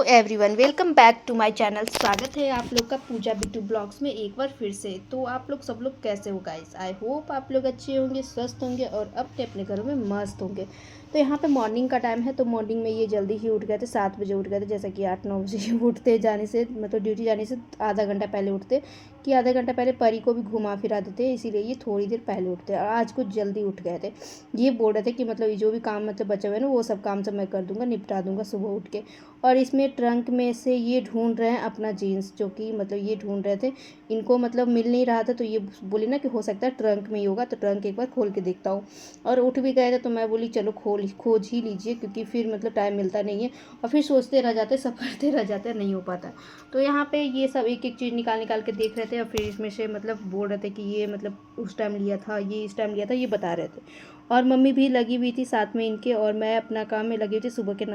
Everyone, welcome back to my channel. स्वागत है आप लोग का पूजा बिट्टू ब्लॉग्स में एक बार फिर से। तो आप लोग सब लोग कैसे हो गाइस? आई होप आप लोग अच्छे होंगे, स्वस्थ होंगे और अपने अपने घरों में मस्त होंगे। तो यहाँ पे मॉर्निंग का टाइम है, तो मॉर्निंग में ये जल्दी ही उठ गए थे, 7 बजे उठ गए थे। जैसा कि 8-9 बजे उठते जाने से, मतलब ड्यूटी जाने से आधा घंटा पहले उठते, कि आधा घंटा पहले परी को भी घुमा फिरा देते, इसीलिए ये थोड़ी देर पहले उठते। और आज कुछ जल्दी उठ गए थे। ये बोल रहे थे कि मतलब जो भी काम मतलब बचे हुए ना, वो सब काम सब मैं कर दूँगा, निपटा दूँगा सुबह उठ के। और इसमें ट्रंक में से ये ढूंढ रहे हैं अपना जीन्स, जो कि मतलब ये ढूंढ रहे थे, इनको मतलब मिल नहीं रहा था। तो ये बोली ना कि हो सकता है ट्रंक में ही होगा, तो ट्रंक एक बार खोल के देखता हूँ। और उठ भी गए थे, तो मैं बोली चलो खोज ही लीजिए, क्योंकि फिर मतलब टाइम मिलता नहीं है और फिर सोचते रह जाते, सब करते रह जाते, नहीं हो पाता। तो यहाँ पे ये सब एक एक चीज़ निकाल निकाल के देख रहे थे और फिर इसमें से मतलब बोल रहे थे कि ये मतलब उस टाइम लिया था, ये इस टाइम लिया था, ये बता रहे थे। और मम्मी भी लगी हुई थी साथ में इनके, और मैं अपना काम में लगी हुई थी सुबह के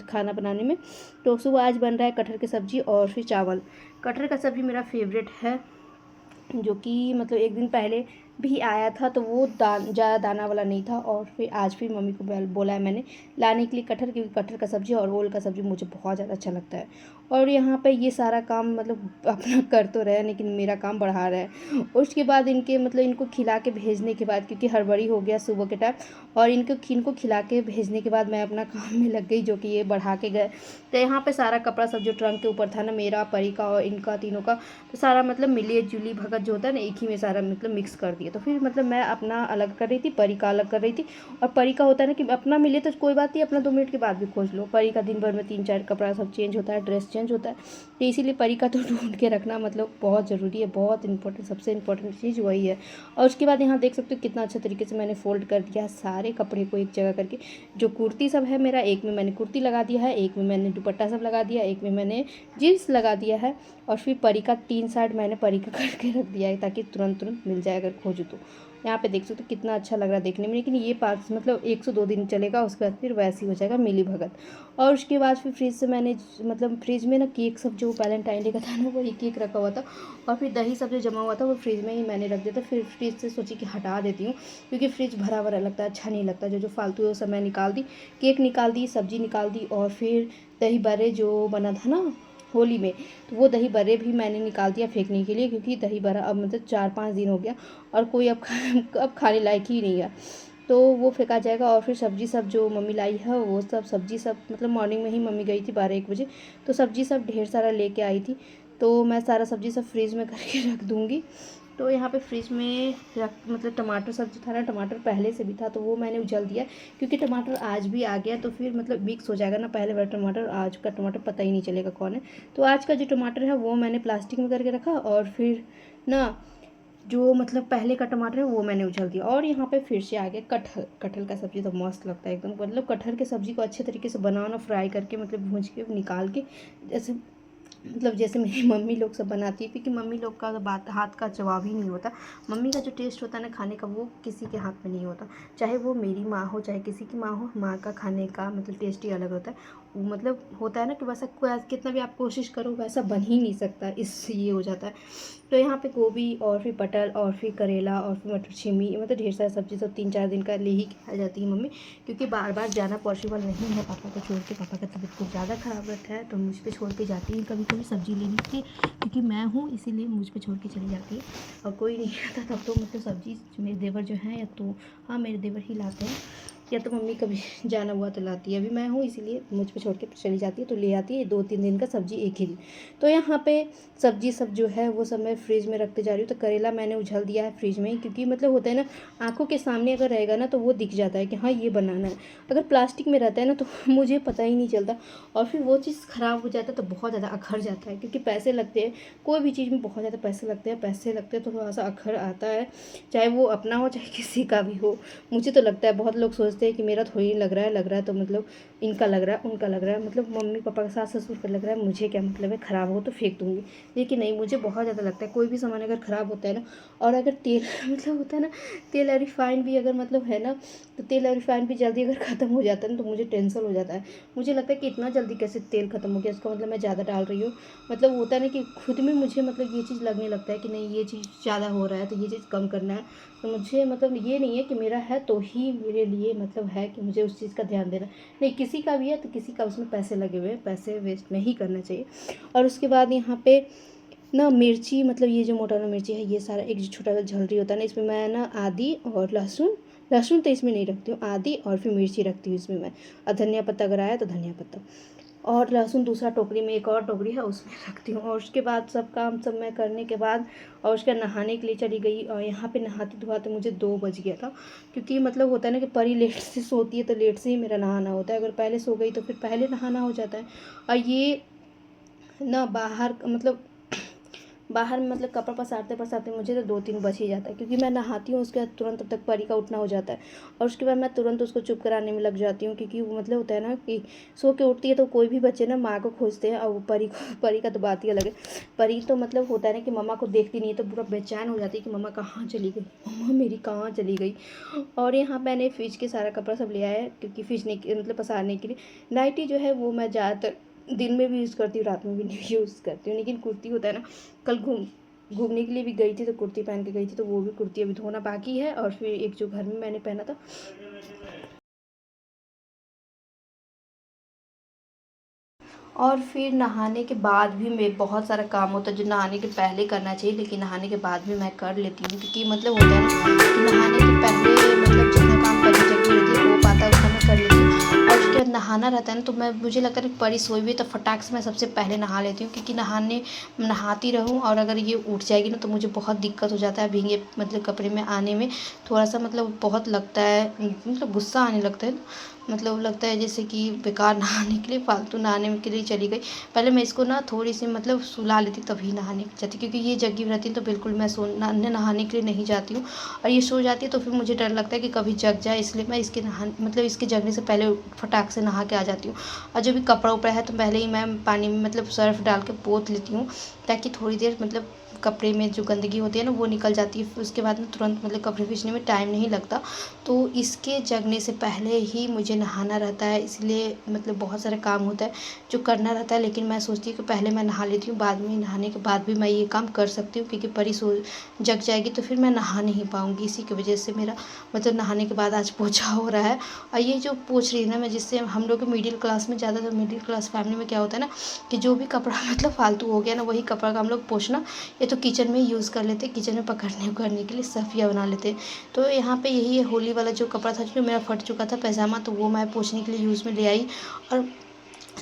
खाना बनाने में। तो सुबह आज बन रहा है कटहल की सब्ज़ी और फिर चावल। कटहल का सब्ज़ी मेरा फेवरेट है, जो कि मतलब एक दिन पहले भी आया था, तो वो ज़्यादा दाना वाला नहीं था। और फिर आज फिर मम्मी को बोला है मैंने लाने के लिए कटहल, क्योंकि कटहल का सब्ज़ी और ओल का सब्ज़ी मुझे बहुत ज़्यादा अच्छा लगता है। और यहाँ पे ये सारा काम मतलब अपना कर तो रहे हैं, लेकिन मेरा काम बढ़ा रहा है। उसके बाद इनके मतलब इनको खिला के भेजने के बाद, क्योंकि हड़बड़ी हो गया सुबह के टाइम, और इनको खिला के भेजने के बाद मैं अपना काम में लग गई, जो कि ये बढ़ा के गए। तो यहाँ पे सारा कपड़ा सब जो ट्रंक के ऊपर था ना, मेरा, परी का और इनका तीनों का, तो सारा मतलब मिली जुली भगत जो होता है ना, एक ही में सारा मतलब मिक्स कर दिया। तो फिर मतलब मैं अपना अलग कर रही थी, परी का अलग कर रही थी। और परी का होता है ना कि अपना मिले तो कोई बात नहीं, अपना 2 मिनट के बाद भी खोज लो। परी का दिन भर में 3-4 कपड़ा सब चेंज होता है, ड्रेस चेंज होता है, तो इसीलिए परी का तो ढूंढ के रखना मतलब बहुत ज़रूरी है, बहुत इंपॉर्टेंट, सबसे इंपॉर्टेंट चीज़ वही है। और उसके बाद यहाँ देख सकते हो कितना अच्छा तरीके से मैंने फोल्ड कर दिया है सारे कपड़े को एक जगह करके। जो कुर्ती सब है मेरा, एक में मैंने कुर्ती लगा दिया है, एक में मैंने दुपट्टा सब लगा दिया, एक में मैंने जीन्स लगा दिया है। और फिर परी का 3 साइड मैंने परी का करके रख दिया है, ताकि तुरंत तुरंत मिल जाए अगर खोजो तो। यहाँ पे देख सकते हो कितना अच्छा लग रहा है देखने में। लेकिन ये पार्ट्स मतलब 1 से 2 दिन चलेगा, उसके बाद फिर वैसे ही हो जाएगा मिली भगत। और उसके बाद फिर फ्रिज से मैंने मतलब फ्रिज में ना केक सब जो वैलेंटाइन डे का था ना, वही केक रखा हुआ था। और फिर दही सब जो जमा हुआ था वो फ्रिज में ही मैंने रख दिया था। फिर फ्रिज से सोची कि हटा देती हूँ, क्योंकि फ्रिज भरा भरा लगता है, अच्छा नहीं लगता। जो जो फालतू है वो सब मैं निकाल दी, केक निकाल दी, सब्जी निकाल दी। और फिर दही बड़े जो बना था ना होली में, तो वो दही बड़े भी मैंने निकाल दिया फेंकने के लिए, क्योंकि दही बड़ा अब मतलब 4-5 दिन हो गया और कोई अब खाने लायक ही नहीं है, तो वो फेंका जाएगा। और फिर सब्ज़ी सब जो मम्मी लाई है, वो सब सब्ज़ी सब मतलब मॉर्निंग में ही मम्मी गई थी 12-1 बजे, तो सब्ज़ी सब ढेर सारा लेके आई थी। तो मैं सारा सब्ज़ी सब फ्रिज में करके रख दूँगी। तो यहाँ पे फ्रिज में रख मतलब टमाटर सब्जी था ना, टमाटर पहले से भी था, तो वो मैंने उजल दिया, क्योंकि टमाटर आज भी आ गया, तो फिर मतलब मिक्स हो जाएगा ना, पहले वाला टमाटर आज का टमाटर पता ही नहीं चलेगा कौन है। तो आज का जो टमाटर है वो मैंने प्लास्टिक में करके रखा, और फिर ना जो मतलब पहले का टमाटर है वो मैंने उछल दिया। और यहाँ पे फिर से आ गया कटहल। कटहल का सब्ज़ी तो मस्त लगता है एकदम, मतलब कटहल के सब्ज़ी को अच्छे तरीके से बनाओ ना, फ्राई करके मतलब भूंज के निकाल के, जैसे मतलब जैसे मेरी मम्मी लोग सब बनाती है, क्योंकि मम्मी लोग का बात हाथ का जवाब ही नहीं होता। मम्मी का जो टेस्ट होता है ना खाने का, वो किसी के हाथ में नहीं होता। चाहे वो मेरी माँ हो, चाहे किसी की माँ हो, माँ का खाने का मतलब टेस्ट ही अलग होता है। मतलब होता है ना कि वैसा कोई कितना भी आप कोशिश करो वैसा बन ही नहीं सकता, इससे ये हो जाता है। तो यहाँ पे गोभी और फिर पटल और फिर करेला और फिर मटर छिमी, मतलब ढेर सारी सब्ज़ी सब 3-4 दिन का ले ही खा जाती है मम्मी, क्योंकि बार बार जाना पॉसिबल नहीं है पापा को छोड़ के। पापा का तबीयत कुछ ज़्यादा ख़राब रहता है, तो मुझ पर छोड़ के जाती है कभी कभी सब्ज़ी लेने के लिए, क्योंकि मैं हूँ इसीलिए मुझ पर छोड़ के चली जाती है। और कोई नहीं आता तब तो मतलब सब्ज़ी मेरे देवर जो हैं, या तो हाँ मेरे देवर ही लाते हैं, या तो मम्मी कभी जाना हुआ तो लाती है। अभी मैं हूँ इसीलिए मुझ पे छोड़ के चली जाती है, तो ले आती है 2-3 दिन का सब्ज़ी एक ही दिन। तो यहाँ पे सब्ज़ी सब जो है वो सब मैं फ्रिज में रखते जा रही हूँ। तो करेला मैंने उछल दिया है फ्रिज में, क्योंकि मतलब होता है ना, आँखों के सामने अगर रहेगा ना तो वो दिख जाता है कि हाँ ये बनाना है। अगर प्लास्टिक में रहता है ना तो मुझे पता ही नहीं चलता, और फिर वो चीज़ ख़राब हो जाता है तो बहुत ज़्यादा अखर जाता है, क्योंकि पैसे लगते हैं, कोई भी चीज़ में बहुत ज़्यादा पैसे लगते हैं, पैसे लगते हैं तो थोड़ा सा अखर आता है, चाहे वो अपना हो चाहे किसी का भी हो। मुझे तो लगता है, बहुत लोग सोचते हैं कि मेरा थोड़ी लग रहा है तो मतलब इनका लग रहा है, उनका लग रहा है, मतलब मम्मी पापा का, सास ससुर का लग रहा है, मुझे क्या मतलब है, ख़राब हो तो फेंक दूँगी। लेकिन नहीं, मुझे बहुत ज़्यादा लगता है कोई भी सामान अगर ख़राब होता है ना, और अगर तेल मतलब होता है ना, तेल और रिफाइन भी अगर मतलब है ना, तो तेल और रिफाइन भी जल्दी अगर ख़त्म हो जाता है ना, तो मुझे टेंशन हो जाता है। मुझे लगता है कि इतना जल्दी कैसे तेल ख़त्म हो गया, इसका मतलब मैं ज़्यादा डाल रही हूँ। मतलब होता है ना कि खुद में मुझे मतलब ये चीज़ लगने लगता है कि नहीं ये चीज़ ज़्यादा हो रहा है, तो ये चीज़ कम करना है। तो मुझे मतलब ये नहीं है कि मेरा है तो ही मेरे लिए मतलब है कि मुझे उस चीज़ का ध्यान देना नहीं, किसी का भी है तो किसी का उसमें पैसे लगे हुए हैं, पैसे वेस्ट नहीं करना चाहिए। और उसके बाद यहाँ पे ना मिर्ची, मतलब ये जो मोटा वाला मिर्ची है, ये सारा एक जो छोटा सा झलरी होता है ना, इसमें मैं ना आदि और लहसुन, लहसुन तो इसमें नहीं रखती हूँ, आदि और फिर मिर्ची रखती हूँ इसमें मैं, और धनिया पत्ता अगर आया तो धनिया पत्ता, और लहसुन दूसरा टोकरी में, एक और टोकरी है उसमें रखती हूँ। और उसके बाद सब काम सब मैं करने के बाद और उसके बाद नहाने के लिए चली गई। और यहाँ पे नहाते धोआते मुझे 2 बज गया था, क्योंकि मतलब होता है ना कि परी लेट से सोती है तो लेट से ही मेरा नहाना होता है, अगर पहले सो गई तो फिर पहले नहाना हो जाता है। और ये ना बाहर मतलब बाहर में मतलब कपड़ा पसारते पसारते मुझे तो 2-3 बज ही जाता है, क्योंकि मैं नहाती हूँ उसके बाद तुरंत तब तक परी का उठना हो जाता है। और उसके बाद मैं तुरंत उसको चुप कराने में लग जाती हूँ, क्योंकि वो मतलब होता है ना कि सो के उठती है तो कोई भी बच्चे ना माँ को खोजते हैं, और वो परी का तो बात ही अलग है। परी तो मतलब होता है ना कि मम्मा को देखती नहीं है तो पूरा बेचैन हो जाती है कि मम्मा कहाँ चली गई, मम्मा मेरी कहाँ चली गई। और यहाँ मैंने फ्रिज के सारा कपड़ा सब ले आया है, क्योंकि फ्रिजने के मतलब पसारने के लिए। नाइटी जो है वो मैं ज़्यादातर दिन में भी यूज़ करती हूँ, रात में भी नहीं यूज़ करती हूँ, लेकिन कुर्ती होता है ना, कल घूमने के लिए भी गई थी तो कुर्ती पहन के गई थी, तो वो भी कुर्ती अभी धोना बाकी है। और फिर एक जो घर में मैंने पहना था, और फिर नहाने के बाद भी मैं बहुत सारा काम होता है जो नहाने के पहले करना चाहिए, लेकिन नहाने के बाद भी मैं कर लेती हूँ, क्योंकि मतलब होता है ना कि नहाने के पहले मतलब जितना काम करने जल्दी जल्दी हो पाता है उतना मैं कर लेती हूँ। और उसके बाद नहाना रहता है ना, तो मैं मुझे लगता है कि परी सोई हुई तो फटाक से मैं सबसे पहले नहा लेती हूँ, क्योंकि नहाती रहूँ और अगर ये उठ जाएगी ना तो मुझे बहुत दिक्कत हो जाता है भीगे मतलब कपड़े में आने में, थोड़ा सा मतलब बहुत लगता है, मतलब गुस्सा आने लगता है, मतलब लगता है जैसे कि बेकार नहाने के लिए, फालतू नहाने के लिए चली गई। पहले मैं इसको ना थोड़ी सी मतलब सुला लेती तभी नहाने जाती, क्योंकि ये जगी रहती है तो बिल्कुल मैं नहाने के लिए नहीं जाती हूँ। और ये सो जाती है तो फिर मुझे डर लगता है कि कभी जग जाए, इसलिए मैं इसके मतलब इसके जगने से पहले फटाक से नहा के आ जाती हूँ। और जो भी कपड़ा उपड़ा है तो पहले ही मैं पानी में मतलब सर्फ डाल के पोंछ लेती हूँ, ताकि थोड़ी देर मतलब कपड़े में जो गंदगी होती है ना वो निकल जाती है, फिर उसके बाद में तुरंत मतलब कपड़े खींचने में टाइम नहीं लगता। तो इसके जगने से पहले ही मुझे नहाना रहता है, इसलिए मतलब बहुत सारा काम होता है जो करना रहता है, लेकिन मैं सोचती हूँ कि पहले मैं नहा लेती हूँ, बाद में नहाने के बाद भी मैं ये काम कर सकती हूँ, क्योंकि परी सो जग जाएगी तो फिर मैं नहा नहीं पाऊँगी। इसी की वजह से मेरा मतलब नहाने के बाद आज पोछा हो रहा है। और ये जो पोछ रही है ना मैं, जिससे हम लोग मिडिल क्लास में, ज़्यादातर मिडिल क्लास फैमिली में क्या होता है ना कि जो भी कपड़ा मतलब फालतू हो गया ना वही कपड़ा का हम लोग पोछना ये तो किचन में यूज़ कर लेते, किचन में पकड़ने उकड़ने के लिए सफिया बना लेते। तो यहाँ पे यही है, होली वाला जो कपड़ा था जो मेरा फट चुका था पैजामा, तो वो मैं पोंछने के लिए यूज़ में ले आई। और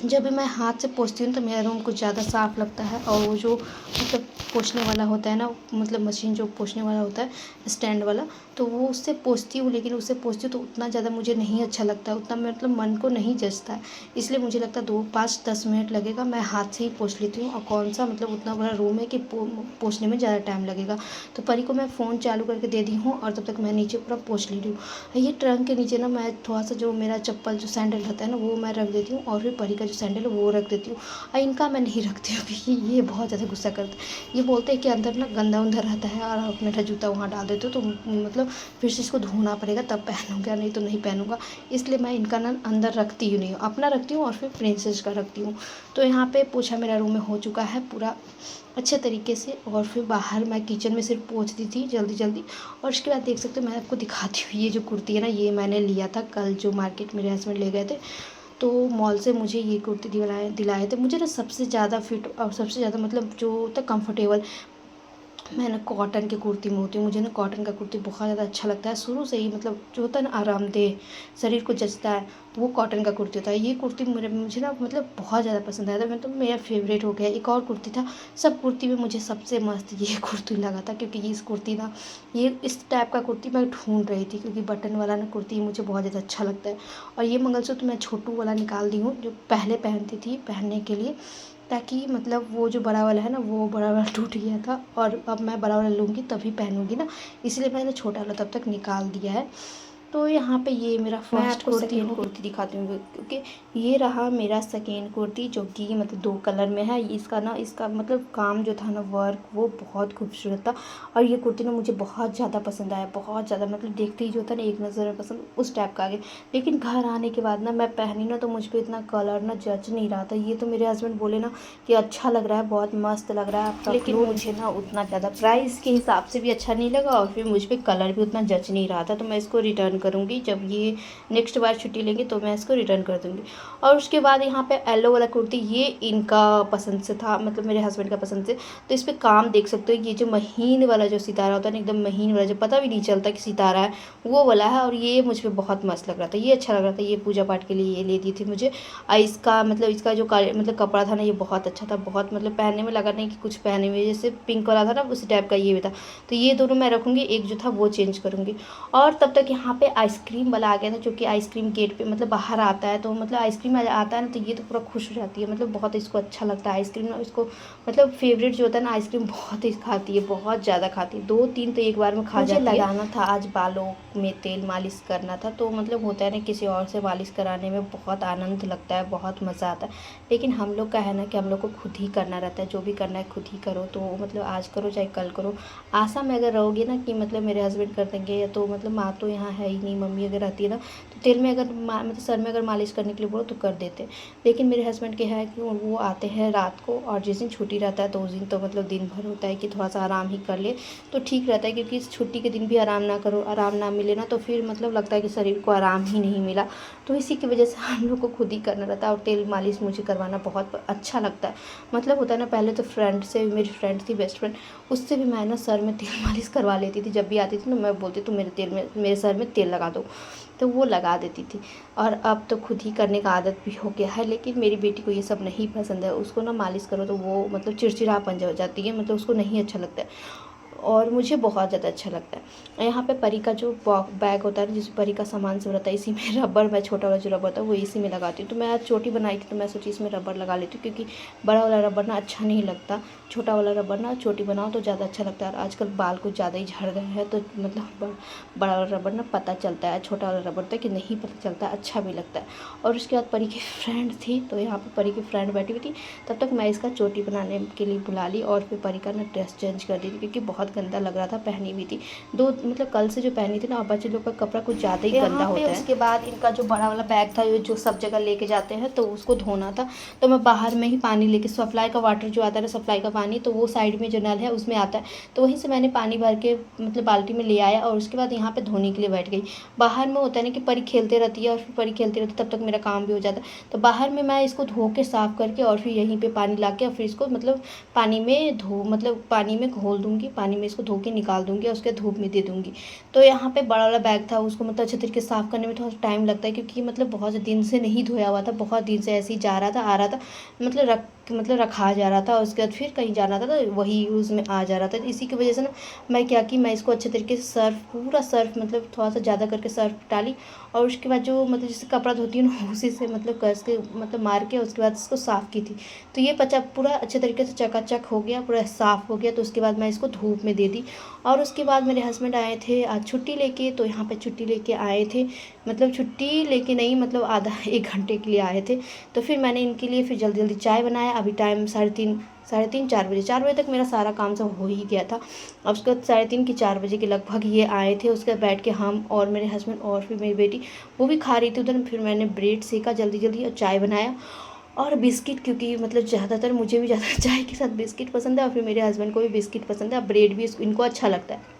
जब भी मैं हाथ से पोंछती हूँ तो मेरा रूम कुछ ज़्यादा साफ़ लगता है। और वो जो मतलब पोंछने वाला होता है ना, मतलब मशीन जो पोंछने वाला होता है स्टैंड वाला, तो वो उससे पोंछती हूँ, लेकिन उससे पोंछती हूँ तो उतना ज़्यादा मुझे नहीं अच्छा लगता है, उतना मतलब मन को नहीं जचता है, इसलिए मुझे लगता है 2-5-10 मिनट लगेगा, मैं हाथ से ही पोंछ लेती हूँ। और कौन सा मतलब उतना बड़ा रूम है कि पोंछने में ज़्यादा टाइम लगेगा। तो परी को मैं फ़ोन चालू करके दे दी हूँ और तब तक मैं नीचे पूरा पोंछ ले रही हूँ। ये ट्रंक के नीचे ना मैं थोड़ा सा जो मेरा चप्पल जो सैंडल रहता है ना वो मैं रख देती हूँ, और फिर परी का जो सैंडल है वो रख देती हूँ। और इनका मैं नहीं रखती हूँ, क्योंकि ये बहुत ज़्यादा गुस्सा करते हैं। ये बोलते हैं कि अंदर ना गंदा उंदा रहता है और आप मेरा जूता वहाँ डाल देते हो, तो मतलब फिर से इसको धोना पड़ेगा तब पहनूँगा, नहीं तो नहीं पहनूँगा। इसलिए मैं इनका ना अंदर रखती ही नहीं हूँ, अपना रखती हूँ और फिर प्रिंसेस का रखती हूँ। तो यहाँ पे पोछा मेरा रूम में हो चुका है पूरा अच्छे तरीके से। और फिर बाहर मैं किचन में सिर्फ पोंछती थी जल्दी जल्दी। और उसके बाद देख सकते हो मैं आपको दिखाती हूँ, ये जो कुर्ती है ना ये मैंने लिया था कल, जो मार्केट मेरे हस्बैंड ले गए थे, तो मॉल से मुझे ये कुर्ती दिलाए थे। मुझे ना सबसे ज़्यादा फिट और सबसे ज़्यादा मतलब जो होता है कम्फर्टेबल, मैं ना कॉटन की कुर्ती में होती हूँ, मुझे ना कॉटन का कुर्ती बहुत ज़्यादा अच्छा लगता है शुरू से ही, मतलब जो होता है ना आरामदेह, शरीर को जचता है, वो कॉटन का कुर्ती होता है। ये कुर्ती मुझे ना मतलब बहुत ज़्यादा पसंद आया था, मैं तो मेरा फेवरेट हो गया। एक और कुर्ती था, सब कुर्ती में मुझे सबसे मस्त ये कुर्ती लगा था, क्योंकि ये इस कुर्ती ना ये इस टाइप का कुर्ती मैं ढूंढ रही थी, क्योंकि बटन वाला ना कुर्ती मुझे बहुत ज़्यादा अच्छा लगता है। और ये मंगलसूत्र मैं छोटू वाला निकाल दी हूँ, जो पहले पहनती थी पहनने के लिए, ताकि मतलब वो जो बड़ा वाला है ना वो बड़ा वाला टूट गया था, और अब मैं बड़ा वाला लूँगी तभी पहनूँगी ना, इसलिए मैंने छोटा वाला तब तक निकाल दिया है। तो यहाँ पे ये मेरा फर्स्ट कुर्ती सेकेंड कुर्ती दिखाती हूँ, क्योंकि ये रहा मेरा सेकेंड कुर्ती, जो कि मतलब 2 कलर में है। इसका मतलब काम जो था ना वर्क वो बहुत खूबसूरत था। और ये कुर्ती ना मुझे बहुत ज़्यादा पसंद आया, बहुत ज़्यादा, मतलब देखते ही जो था ना एक नज़र में पसंद उस टाइप का आ गया। लेकिन घर आने के बाद ना मैं पहनी ना तो मुझ पर इतना कलर ना जच नहीं रहा था। ये तो मेरे हस्बैंड बोले ना कि अच्छा लग रहा है, बहुत मस्त लग रहा है आपका, लेकिन मुझे ना उतना ज़्यादा प्राइस के हिसाब से भी अच्छा नहीं लगा, और फिर मुझ पर कलर भी उतना जच नहीं रहा था, तो मैं इसको रिटर्न करूँगी। जब ये नेक्स्ट बार छुट्टी लेंगे तो मैं इसको रिटर्न कर दूँगी। और उसके बाद यहाँ पे येलो वाला कुर्ती, ये इनका पसंद से था, मतलब मेरे हस्बैंड का पसंद से। तो इस पर काम देख सकते हो, ये जो महीन वाला जो सितारा होता है ना, एकदम महीन वाला, जो पता भी नहीं चलता कि सितारा है, वो वाला है। और ये मुझ पर बहुत मस्त लग रहा था, ये अच्छा लग रहा था। ये पूजा पाठ के लिए ये ले दी थी मुझे। इसका मतलब इसका जो मतलब कपड़ा था ना, ये बहुत अच्छा था, बहुत मतलब पहनने में लगा नहीं कि कुछ पहने हुए, जैसे पिंक वाला था ना उसी टाइप का ये भी था। तो ये दोनों मैं रखूँगी, एक जो था वो चेंज करूँगी। और तब तक यहाँ पे आइसक्रीम वाला आ गया था, जो कि आइसक्रीम गेट पे मतलब बाहर आता है, तो मतलब आइसक्रीम आता है ना, तो ये तो पूरा खुश हो जाती है, मतलब बहुत इसको अच्छा लगता है आइसक्रीम ना। इसको मतलब फेवरेट जो होता है ना आइसक्रीम, बहुत ही खाती है, बहुत ज़्यादा खाती है, 2-3 तो एक बार में खा जाती है। मुझे लगाना था आज बालों में तेल मालिश करना था, तो मतलब होता है ना किसी और से मालिश कराने में बहुत आनंद लगता है, बहुत मज़ा आता है। लेकिन हम लोग का है ना कि हम लोग को खुद ही करना रहता है, जो भी करना है खुद ही करो। तो मतलब आज करो चाहे कल करो। आशा में अगर रहोगे ना कि मतलब मेरे हस्बैंड कर देंगे, तो मतलब माँ तो यहाँ है ही नहीं, मम्मी अगर रहती है ना तो तेल में अगर मतलब सर में अगर मालिश करने के लिए बोलो तो कर देते। लेकिन मेरे हस्बैंड के है कि वो आते हैं रात को, और जिस दिन छुट्टी रहता है तो उस दिन तो मतलब दिन भर होता है कि थोड़ा सा आराम ही कर ले, तो ठीक रहता है। क्योंकि इस छुट्टी के दिन भी आराम ना करो, आराम ना मिले ना, तो फिर मतलब लगता है कि शरीर को आराम ही नहीं मिला। तो इसी की वजह से हम लोग को खुद ही करना रहता है। और तेल मालिश मुझे करवाना बहुत अच्छा लगता है। मतलब होता है ना, पहले तो फ्रेंड से, मेरी फ्रेंड थी बेस्ट फ्रेंड, उससे भी मैं ना सर में तेल मालिश करवा लेती थी। जब भी आती थी ना मैं बोलती तो मेरे सर में तेल लगा दो, तो वो लगा देती थी। और अब तो खुद ही करने का आदत भी हो गया है। लेकिन मेरी बेटी को ये सब नहीं पसंद है, उसको ना मालिश करो तो वो मतलब चिड़चिड़ापन हो जाती है, मतलब उसको नहीं अच्छा लगता है। और मुझे बहुत ज़्यादा अच्छा लगता है। यहाँ पे परी का जो बैग होता है, जिसमें परी का सामान सब रहता है, इसी में रबर, मैं छोटा वाला जो रबर था वो इसी में लगाती हूँ। तो मैं आज चोटी बनाई थी तो मैं सोची इसमें रबर लगा लेती हूँ, क्योंकि बड़ा वाला रबर ना अच्छा नहीं लगता, छोटा वाला रबर ना चोटी बनाओ तो ज़्यादा अच्छा लगता है। और आजकल बाल कुछ ज़्यादा ही झड़ गए हैं, तो मतलब बड़ा वाला रबर ना पता चलता है, छोटा वाला रबर तो कि नहीं पता चलता, अच्छा भी लगता है। और उसके बाद परी की फ्रेंड थी, तो यहाँ पर परी की फ्रेंड बैठी हुई थी, तब तक मैं इसका चोटी बनाने के लिए बुला ली। और फिर परी का ना ड्रेस चेंज कर दी थी, क्योंकि बहुत गंदा लग रहा था, पहनी हुई थी दो, मतलब कल से जो पहनी थी ना, बच्चे लोग का कपड़ा कुछ ज़्यादा ही गंदा होता है। उसके बाद इनका जो बड़ा वाला बैग था जो सब जगह लेके जाते हैं, तो उसको धोना था। तो मैं बाहर में ही पानी लेके, सप्लाई का वाटर जो आता है ना, सप्लाई का पानी, तो वो साइड में जो नल है उसमें आता है, तो वहीं से मैंने पानी भर के मतलब बाल्टी में ले आया। और उसके बाद यहाँ पे धोने के लिए बैठ गई। बाहर में होता है ना कि परी खेलते रहती है, और फिर परी खेलती रहती है तब तक मेरा काम भी हो जाता है। तो बाहर में मैं इसको धो के साफ़ करके, और फिर यहीं पे पानी ला के, और फिर इसको मतलब पानी में मतलब पानी में घोल दूँगी, पानी में इसको धो के निकाल दूँगी और उसके धूप में दे दूँगी। तो यहाँ पे बड़ा वाला बैग था, उसको मतलब अच्छे तरीके से साफ़ करने में थोड़ा टाइम लगता है, क्योंकि मतलब बहुत दिन से नहीं धोया हुआ था, बहुत दिन से ऐसे ही जा रहा था आ रहा था, मतलब रखा जा रहा था। उसके बाद फिर कहीं जाना था तो वही यूज़ में आ जा रहा था। तो इसी की वजह से ना मैं क्या कि मैं इसको अच्छे तरीके से सर्फ, पूरा सर्फ मतलब थोड़ा सा ज़्यादा करके सर्फ डाली। और उसके बाद जो मतलब जैसे कपड़ा धोती हूँ ना, उसी से मतलब कस के मतलब मार के उसके बाद इसको साफ़ की थी। तो ये पचा पूरा अच्छे तरीके से चकाचक हो गया, पूरा साफ़ हो गया। तो उसके बाद मैं इसको धूप में दे दी। और उसके बाद मेरे हस्बैंड आए थे आज छुट्टी लेके, तो यहाँ पे छुट्टी लेके आए थे, मतलब छुट्टी लेके नहीं, मतलब आधा 1 घंटे के लिए आए थे। तो फिर मैंने इनके लिए फिर जल्दी जल्दी चाय बनाया। अभी टाइम 3:30 4 बजे तक मेरा सारा काम सब हो ही गया था। अब उसके बाद 3:30 की 4 बजे के लगभग ये आए थे। उसके बाद बैठ के हम और मेरे हस्बैंड और फिर मेरी बेटी वो भी खा रही थी उधर। फिर मैंने ब्रेड सेका जल्दी जल्दी और चाय बनाया और बिस्किट, क्योंकि मतलब ज़्यादातर मुझे भी ज़्यादा चाय के साथ बिस्किट पसंद है, और फिर मेरे हस्बैंड को भी बिस्किट पसंद है, और ब्रेड भी इनको अच्छा लगता है।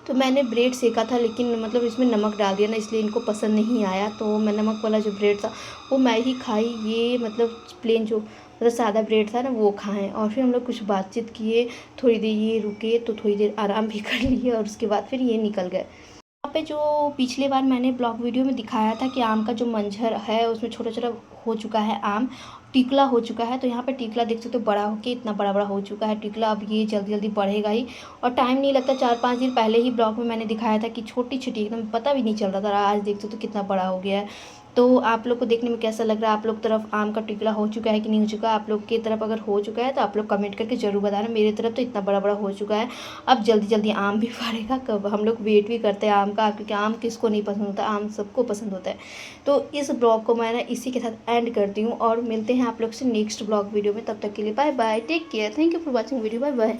तो मैंने ब्रेड सेका था, लेकिन मतलब इसमें नमक डाल दिया ना, इसलिए इनको पसंद नहीं आया। तो मैं नमक वाला जो ब्रेड था वो मैं ही खाई, ये मतलब प्लेन जो मतलब सादा ब्रेड था ना वो खाएं। और फिर हम लोग कुछ बातचीत किए, थोड़ी देर ये रुके, तो थोड़ी देर आराम भी कर लिए, और उसके बाद फिर ये निकल गए। यहाँ पे जो पिछले बार मैंने ब्लॉग वीडियो में दिखाया था कि आम का जो मंजर है उसमें छोटा छोटा हो चुका है आम, टिकला हो चुका है। तो यहाँ पे टिकला देख सकते हो, बड़ा होके इतना बड़ा बड़ा हो चुका है टिकला। अब ये जल्दी जल्दी बढ़ेगा ही, और टाइम नहीं लगता। 4-5 दिन पहले ही ब्लॉग में मैंने दिखाया था कि छोटी छोटी एकदम पता भी नहीं चल रहा था, आज देख सकते हो कितना बड़ा हो गया है। तो आप लोग को देखने में कैसा लग रहा है? आप लोग तरफ आम का टिकला हो चुका है कि नहीं हो चुका? आप लोग की तरफ अगर हो चुका है तो आप लोग कमेंट करके ज़रूर बताना। मेरी तरफ तो इतना बड़ा बड़ा हो चुका है। अब जल्दी जल्दी आम भी फड़ेगा, कब हम लोग वेट भी करते हैं आम का, क्योंकि आम किसको नहीं पसंद होता, आम सबको पसंद होता है। तो इस ब्लॉग को मैं ना इसी के साथ एंड करती हूँ, और मिलते हैं आप लोग से नेक्स्ट ब्लॉग वीडियो में। तब तक के लिए bye bye, take care, thank you for watching video, bye bye.